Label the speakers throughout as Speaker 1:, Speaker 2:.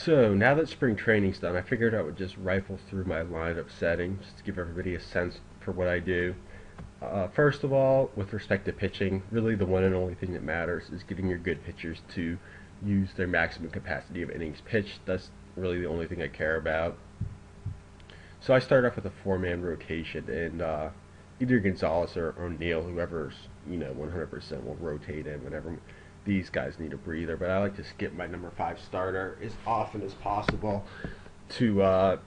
Speaker 1: So now that spring training's done, I figured I would just rifle through my lineup settings just to give everybody a sense for what I do. First of all, with respect to pitching, really the one and only thing that matters is getting your good pitchers to use their maximum capacity of innings pitched. That's really the only thing I care about. So I start off with a four-man rotation, and either Gonzalez or O'Neill, whoever's 100% will rotate in whenever these guys need a breather. But I like to skip my number five starter as often as possible to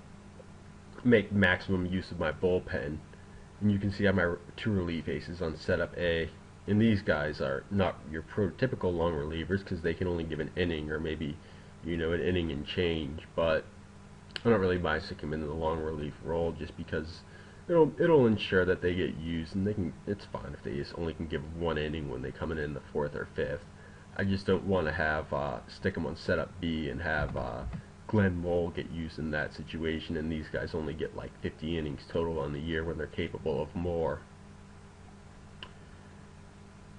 Speaker 1: make maximum use of my bullpen. And you can see I have my two relief aces on setup A. And these guys are not your prototypical long relievers because they can only give an inning or maybe, an inning and change. But I don't really mind sticking them into the long relief role just because it'll ensure that they get used, and it's fine if they just only can give one inning when they come in the fourth or fifth. I just don't want to have stick them on setup B and have Glenn Mole get used in that situation, and these guys only get like 50 innings total on the year when they're capable of more.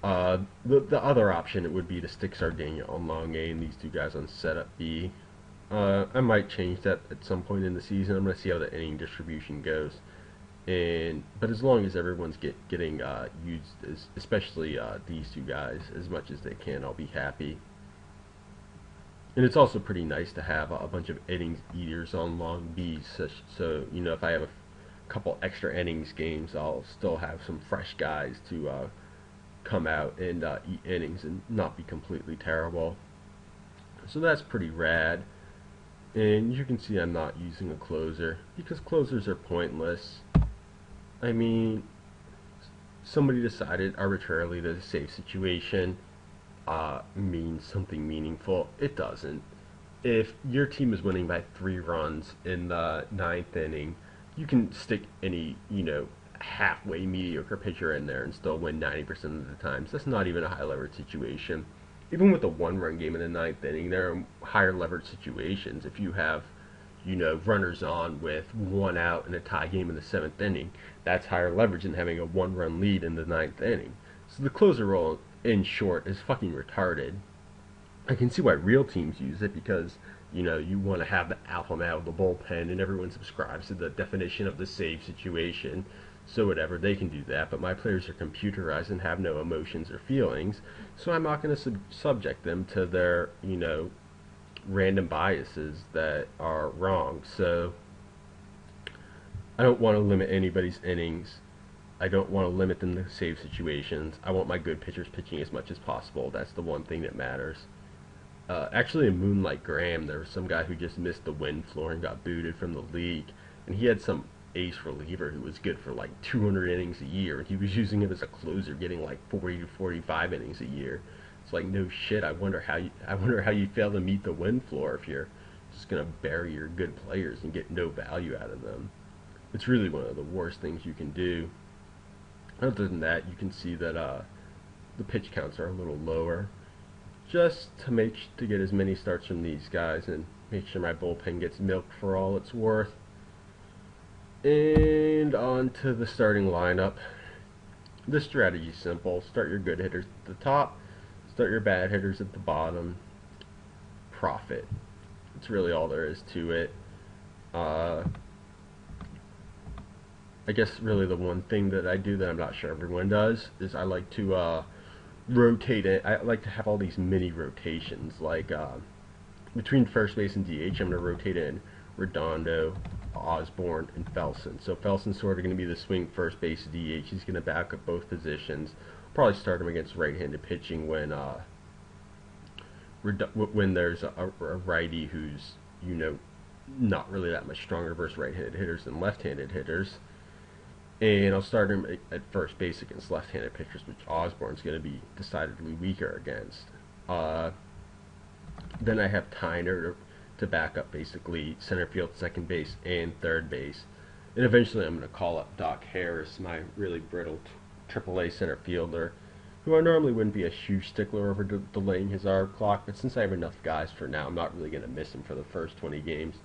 Speaker 1: The other option it would be to stick Sardania on long A and these two guys on setup B. I might change that at some point in the season. I'm going to see how the inning distribution goes. But as long as everyone's getting used, especially these two guys, as much as they can, I'll be happy. And it's also pretty nice to have a bunch of innings eaters on long B's. So if I have a couple extra innings games, I'll still have some fresh guys to come out and eat innings and not be completely terrible. So that's pretty rad. And you can see I'm not using a closer because closers are pointless. I mean, somebody decided arbitrarily that a save situation means something meaningful. It doesn't. If your team is winning by 3 runs in the ninth inning, you can stick any, halfway mediocre pitcher in there and still win 90% of the times. That's not even a high leverage situation. Even with a 1-run game in the ninth inning, there are higher leverage situations. If you have, runners on with 1 out in a tie game in the 7th inning, that's higher leverage than having a 1-run lead in the ninth inning. So the closer role, in short, is fucking retarded. I can see why real teams use it because, you want to have the alpha male of the bullpen and everyone subscribes to the definition of the save situation. So whatever, they can do that, but my players are computerized and have no emotions or feelings, so I'm not going to subject them to their, random biases that are wrong. So I don't want to limit anybody's innings. I don't want to limit them to save situations. I want my good pitchers pitching as much as possible. That's the one thing that matters. Actually, in Moonlight Graham, there was some guy who just missed the win floor and got booted from the league, and he had some ace reliever who was good for like 200 innings a year, and he was using him as a closer, getting like 40 to 45 innings a year. It's like, no shit. I wonder how you fail to meet the win floor if you're just gonna bury your good players and get no value out of them. It's really one of the worst things you can do. Other than that, you can see that the pitch counts are a little lower, just to get as many starts from these guys and make sure my bullpen gets milked for all it's worth. And on to the starting lineup. This strategy is simple. Start your good hitters at the top, start your bad hitters at the bottom. Profit. That's really all there is to it. I guess really the one thing that I do that I'm not sure everyone does is I like to rotate it. I like to have all these mini rotations, like between first base and DH. I'm going to rotate in Redondo, Osborne, and Felson. So Felson's sort of going to be the swing first base DH. He's going to back up both positions. Probably start him against right-handed pitching when there's a righty who's not really that much stronger versus right-handed hitters than left-handed hitters. And I'll start him at first base against left-handed pitchers, which Osborne's going to be decidedly weaker against. Then I have Tyner to back up basically center field, second base, and third base. And eventually I'm going to call up Doc Harris, my really brittle AAA center fielder, who I normally wouldn't be a huge stickler over delaying his arb clock, but since I have enough guys for now, I'm not really going to miss him for the first 20 games.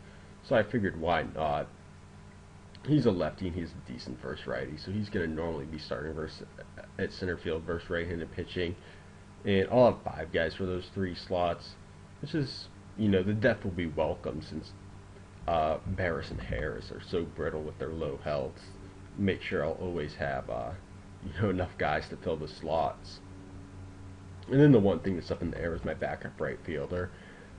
Speaker 1: So I figured, why not? He's a lefty and he's a decent first righty, so he's going to normally be starting at center field versus right-handed pitching. And I'll have 5 guys for those 3 slots, which is the death will be welcome since Barris and Harris are so brittle with their low health. Make sure I'll always have enough guys to fill the slots. And then the one thing that's up in the air is my backup right fielder.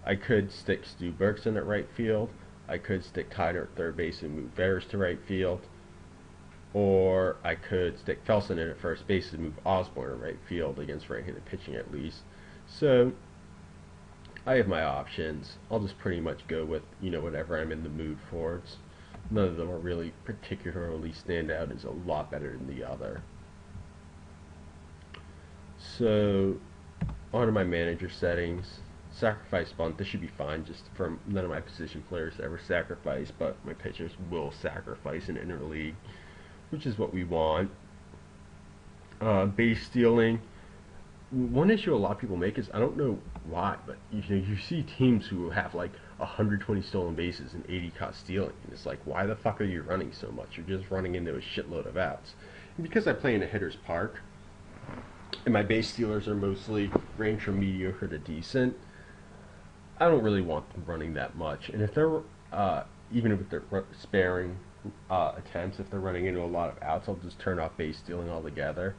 Speaker 1: I could stick Stu Bergson at right field. I could stick Tyner at third base and move Barris to right field. Or I could stick Felson in at first base and move Osborne at right field against right-handed pitching at least. So I have my options. I'll just pretty much go with, whatever I'm in the mood for. None of them are really particularly stand out as a lot better than the other. So, on to my manager settings. Sacrifice bunt, this should be fine, just from none of my position players ever sacrifice, but my pitchers will sacrifice in interleague, which is what we want. Base stealing. One issue a lot of people make is, I don't know why, but you see teams who have like 120 stolen bases and 80 caught stealing, and it's like, why the fuck are you running so much? You're just running into a shitload of outs. And because I play in a hitter's park, and my base stealers are mostly range from mediocre to decent, I don't really want them running that much. And if they're, even if they're sparing attempts, if they're running into a lot of outs, I'll just turn off base stealing altogether.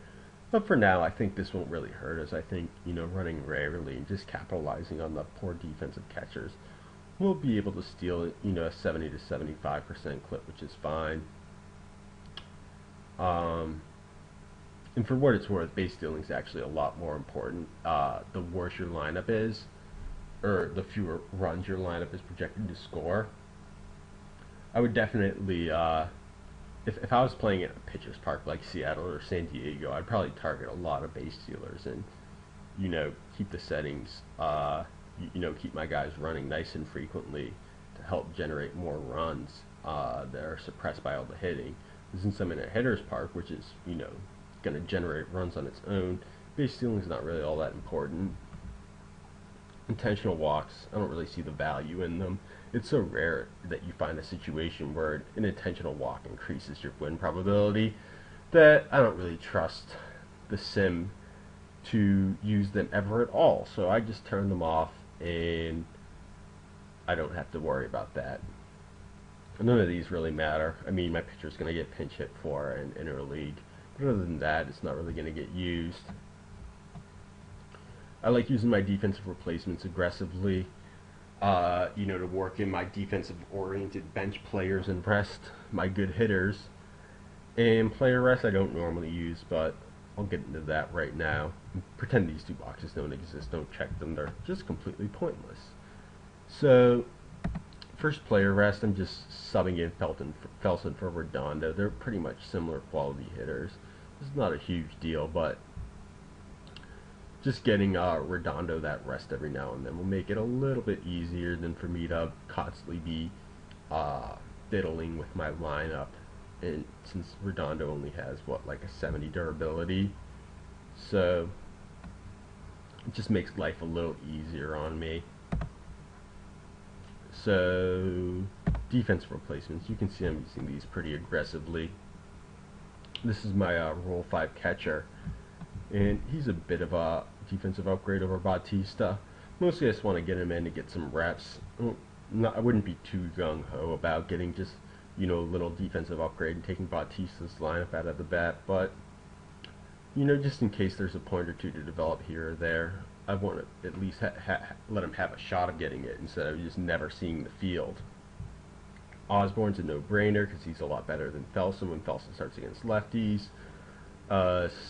Speaker 1: But for now, I think this won't really hurt us. I think, running rarely and just capitalizing on the poor defensive catchers, we'll be able to steal, a 70 to 75% clip, which is fine. And for what it's worth, base stealing is actually a lot more important. The worse your lineup is, or the fewer runs your lineup is projected to score. I would definitely, if I was playing at a pitcher's park like Seattle or San Diego, I'd probably target a lot of base stealers and, keep the settings, keep my guys running nice and frequently to help generate more runs that are suppressed by all the hitting. Since I'm in a hitter's park, which is, going to generate runs on its own, base stealing is not really all that important. Intentional walks, I don't really see the value in them. It's so rare that you find a situation where an intentional walk increases your win probability that I don't really trust the sim to use them ever at all. So I just turn them off and I don't have to worry about that. None of these really matter. I mean, my pitcher's going to get pinch hit for in interleague, but other than that, it's not really going to get used. I like using my defensive replacements aggressively, to work in my defensive-oriented bench players and rest my good hitters. And player rest I don't normally use, but I'll get into that right now. Pretend these two boxes don't exist, don't check them, they're just completely pointless. So, first player rest, I'm just subbing in Felson for Redondo. They're pretty much similar quality hitters. This is not a huge deal, but just getting Redondo that rest every now and then will make it a little bit easier than for me to constantly be fiddling with my lineup. And since Redondo only has, like a 70 durability, so it just makes life a little easier on me. So, defensive replacements, you can see I'm using these pretty aggressively. This is my Rule 5 catcher, and he's a bit of a defensive upgrade over Bautista. Mostly I just want to get him in to get some reps. I wouldn't be too gung-ho about getting just, a little defensive upgrade and taking Bautista's lineup out of the bat, but, just in case there's a point or two to develop here or there, I want to at least let him have a shot of getting it instead of just never seeing the field. Osborne's a no-brainer because he's a lot better than Felson when Felson starts against lefties.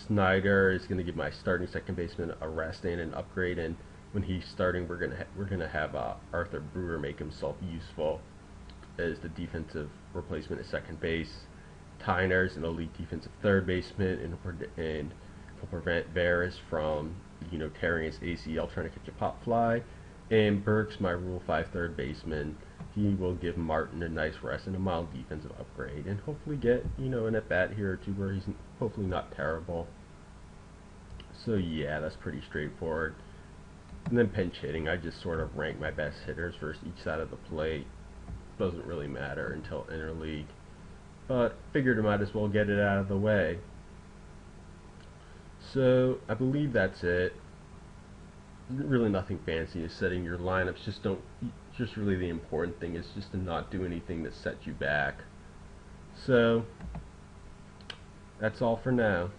Speaker 1: Snyder is going to give my starting second baseman a rest and an upgrade, and when he's starting, we're gonna have Arthur Brewer make himself useful as the defensive replacement at second base. Tyner's an elite defensive third baseman and will prevent Barris from tearing his ACL trying to catch a pop fly. And Burke's my Rule 5 third baseman. He will give Martin a nice rest and a mild defensive upgrade, and hopefully get an at bat here or two where he's hopefully not terrible. So yeah, that's pretty straightforward. And then pinch hitting, I just sort of rank my best hitters versus each side of the plate. Doesn't really matter until interleague, but figured I might as well get it out of the way. So I believe that's it. really nothing fancy. Is setting your lineups. Just really the important thing is just to not do anything that sets you back. So that's all for now.